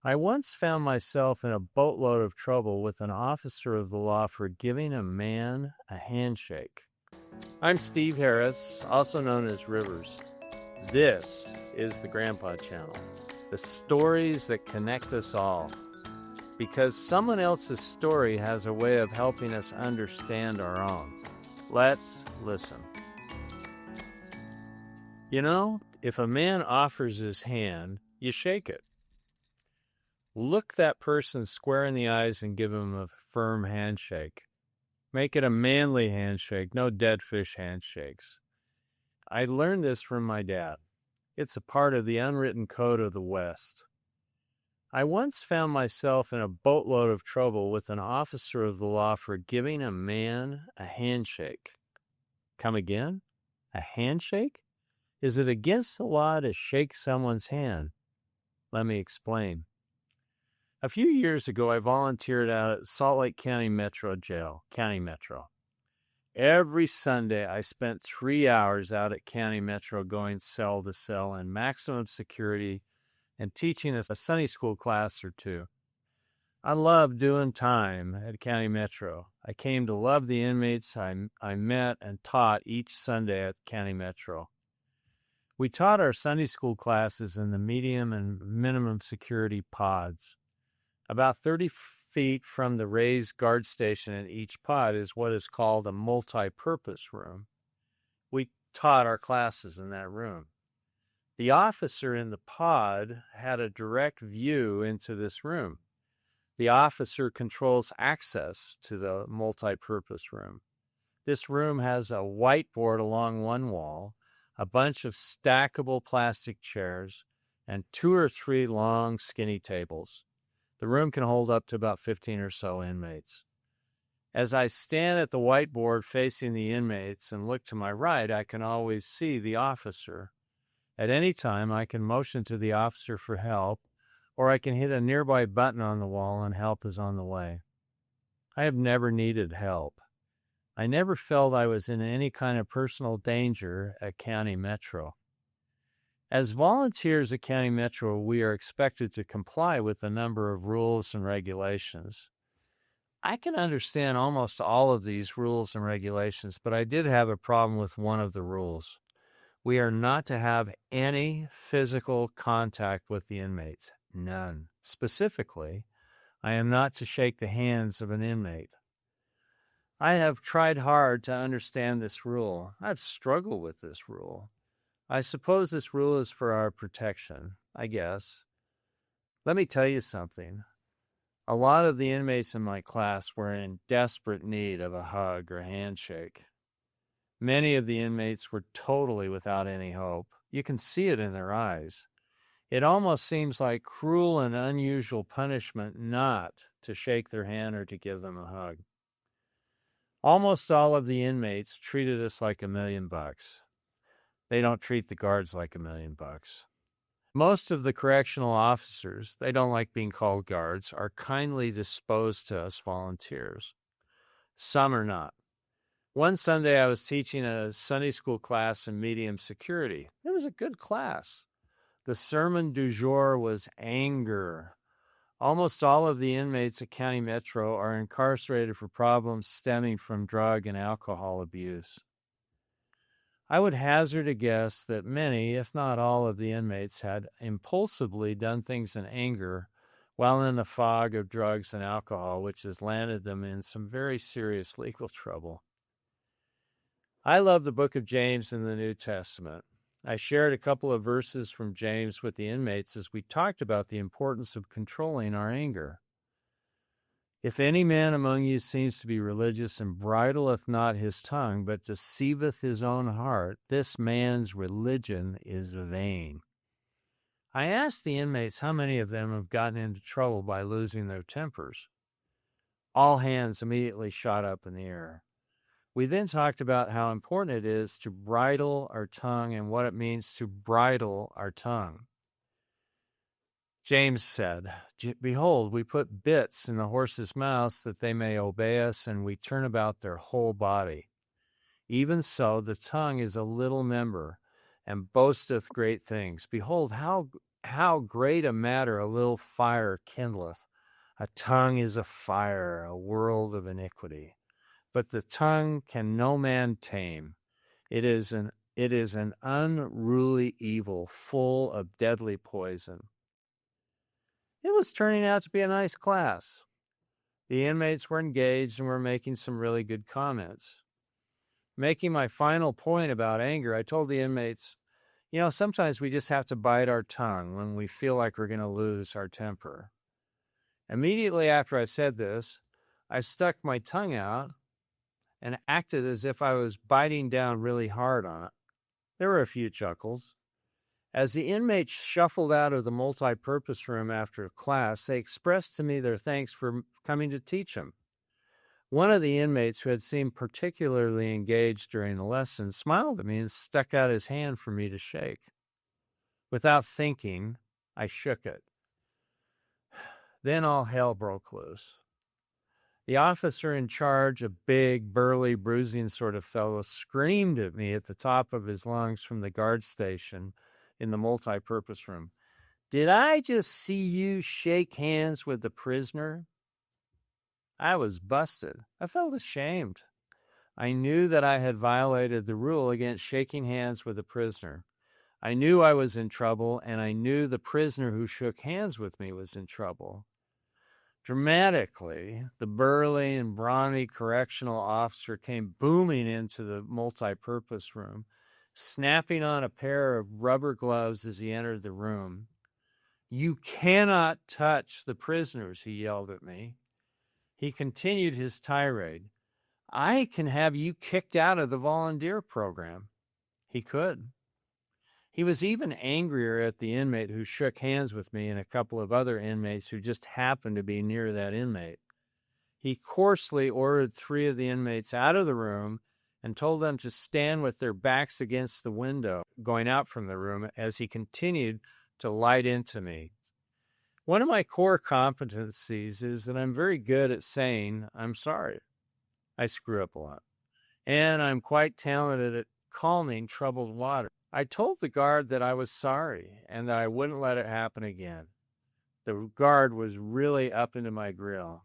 I once found myself in a boatload of trouble with an officer of the law for giving a man a handshake. I'm Steve Harris, also known as Rivers. This is the Grandpa Channel, the stories that connect us all. Because someone else's story has a way of helping us understand our own. Let's listen. You know, if a man offers his hand, you shake it. Look that person square in the eyes and give him a firm handshake. Make it a manly handshake, no dead fish handshakes. I learned this from my dad. It's a part of the unwritten code of the West. I once found myself in a boatload of trouble with an officer of the law for giving a man a handshake. Come again? A handshake? Is it against the law to shake someone's hand? Let me explain. A few years ago, I volunteered out at Salt Lake County Metro Jail, County Metro. Every Sunday, I spent 3 hours out at County Metro going cell to cell in maximum security and teaching a Sunday school class or two. I loved doing time at County Metro. I came to love the inmates I met and taught each Sunday at County Metro. We taught our Sunday school classes in the medium and minimum security pods. About 30 feet from the raised guard station in each pod is what is called a multi-purpose room. We taught our classes in that room. The officer in the pod had a direct view into this room. The officer controls access to the multi-purpose room. This room has a whiteboard along one wall, a bunch of stackable plastic chairs, and 2 or 3 long, skinny tables. The room can hold up to about 15 or so inmates. As I stand at the whiteboard facing the inmates and look to my right, I can always see the officer. At any time, I can motion to the officer for help, or I can hit a nearby button on the wall and help is on the way. I have never needed help. I never felt I was in any kind of personal danger at County Metro. As volunteers at County Metro, we are expected to comply with a number of rules and regulations. I can understand almost all of these rules and regulations, but I did have a problem with one of the rules. We are not to have any physical contact with the inmates. None. Specifically, I am not to shake the hands of an inmate. I have tried hard to understand this rule. I've struggled with this rule. I suppose this rule is for our protection, I guess. Let me tell you something. A lot of the inmates in my class were in desperate need of a hug or handshake. Many of the inmates were totally without any hope. You can see it in their eyes. It almost seems like cruel and unusual punishment not to shake their hand or to give them a hug. Almost all of the inmates treated us like $1 million. They don't treat the guards like $1 million. Most of the correctional officers, they don't like being called guards, are kindly disposed to us volunteers. Some are not. One Sunday I was teaching a Sunday school class in medium security. It was a good class. The sermon du jour was anger. Almost all of the inmates at County Metro are incarcerated for problems stemming from drug and alcohol abuse. I would hazard a guess that many, if not all, of the inmates had impulsively done things in anger while in the fog of drugs and alcohol, which has landed them in some very serious legal trouble. I love the book of James in the New Testament. I shared a couple of verses from James with the inmates as we talked about the importance of controlling our anger. If any man among you seems to be religious and bridleth not his tongue, but deceiveth his own heart, this man's religion is vain. I asked the inmates how many of them have gotten into trouble by losing their tempers. All hands immediately shot up in the air. We then talked about how important it is to bridle our tongue and what it means to bridle our tongue. James said, "Behold, we put bits in the horses' mouths that they may obey us, and we turn about their whole body. Even so, the tongue is a little member, and boasteth great things. Behold, how how great a matter a little fire kindleth. A tongue is a fire, a world of iniquity. But the tongue can no man tame. It is an unruly evil, full of deadly poison. It was turning out to be a nice class. The inmates were engaged and were making some really good comments. Making my final point about anger, I told the inmates, sometimes we just have to bite our tongue when we feel like we're going to lose our temper. Immediately after I said this, I stuck my tongue out and acted as if I was biting down really hard on it. There were a few chuckles. As the inmates shuffled out of the multi-purpose room after class, they expressed to me their thanks for coming to teach them. One of the inmates, who had seemed particularly engaged during the lesson, smiled at me and stuck out his hand for me to shake. Without thinking, I shook it. Then all hell broke loose. The officer in charge, a big, burly, bruising sort of fellow, screamed at me at the top of his lungs from the guard station in the multi-purpose room. "Did I just see you shake hands with the prisoner?" I was busted. I felt ashamed. I knew that I had violated the rule against shaking hands with a prisoner. I knew I was in trouble, and I knew the prisoner who shook hands with me was in trouble. Dramatically, the burly and brawny correctional officer came booming into the multi-purpose room, snapping on a pair of rubber gloves as he entered the room. "You cannot touch the prisoners," he yelled at me. He continued his tirade. "I can have you kicked out of the volunteer program." He could. He was even angrier at the inmate who shook hands with me and a couple of other inmates who just happened to be near that inmate. He coarsely ordered 3 of the inmates out of the room and told them to stand with their backs against the window going out from the room as he continued to light into me. One of my core competencies is that I'm very good at saying I'm sorry. I screw up a lot. And I'm quite talented at calming troubled water. I told the guard that I was sorry and that I wouldn't let it happen again. The guard was really up into my grill.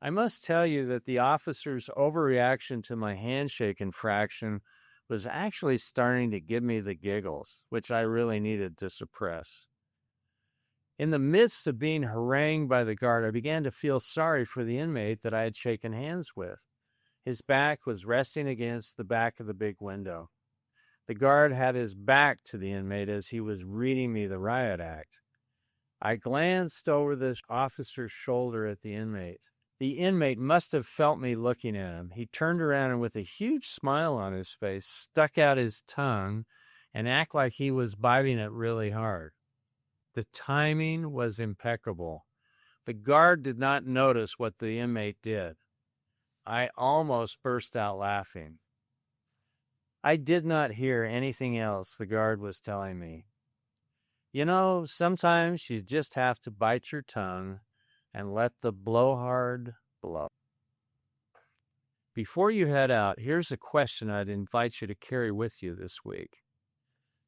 I must tell you that the officer's overreaction to my handshake infraction was actually starting to give me the giggles, which I really needed to suppress. In the midst of being harangued by the guard, I began to feel sorry for the inmate that I had shaken hands with. His back was resting against the back of the big window. The guard had his back to the inmate as he was reading me the riot act. I glanced over the officer's shoulder at the inmate. The inmate must have felt me looking at him. He turned around and with a huge smile on his face, stuck out his tongue and acted like he was biting it really hard. The timing was impeccable. The guard did not notice what the inmate did. I almost burst out laughing. I did not hear anything else the guard was telling me. Sometimes you just have to bite your tongue and let the blowhard blow. Before you head out, here's a question I'd invite you to carry with you this week.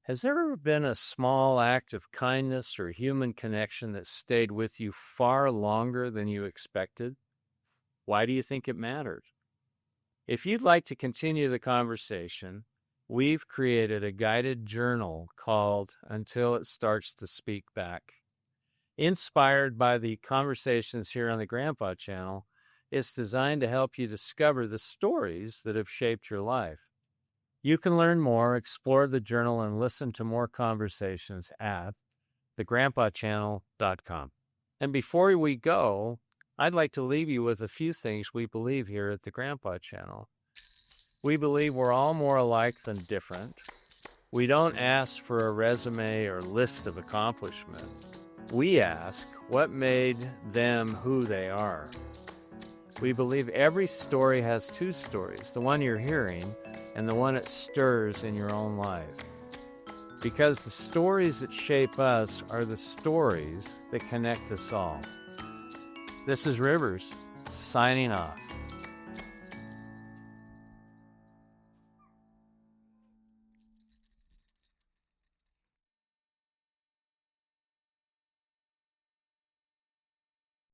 Has there ever been a small act of kindness or human connection that stayed with you far longer than you expected? Why do you think it mattered? If you'd like to continue the conversation, we've created a guided journal called Until It Starts to Speak Back. Inspired by the conversations here on the Grandpa Channel, it's designed to help you discover the stories that have shaped your life. You can learn more, explore the journal, and listen to more conversations at thegrandpachannel.com. And before we go, I'd like to leave you with a few things we believe here at the Grandpa Channel. We believe we're all more alike than different. We don't ask for a resume or list of accomplishments. We ask what made them who they are. We believe every story has 2 stories, the one you're hearing and the one it stirs in your own life. Because the stories that shape us are the stories that connect us all. This is Rivers, signing off.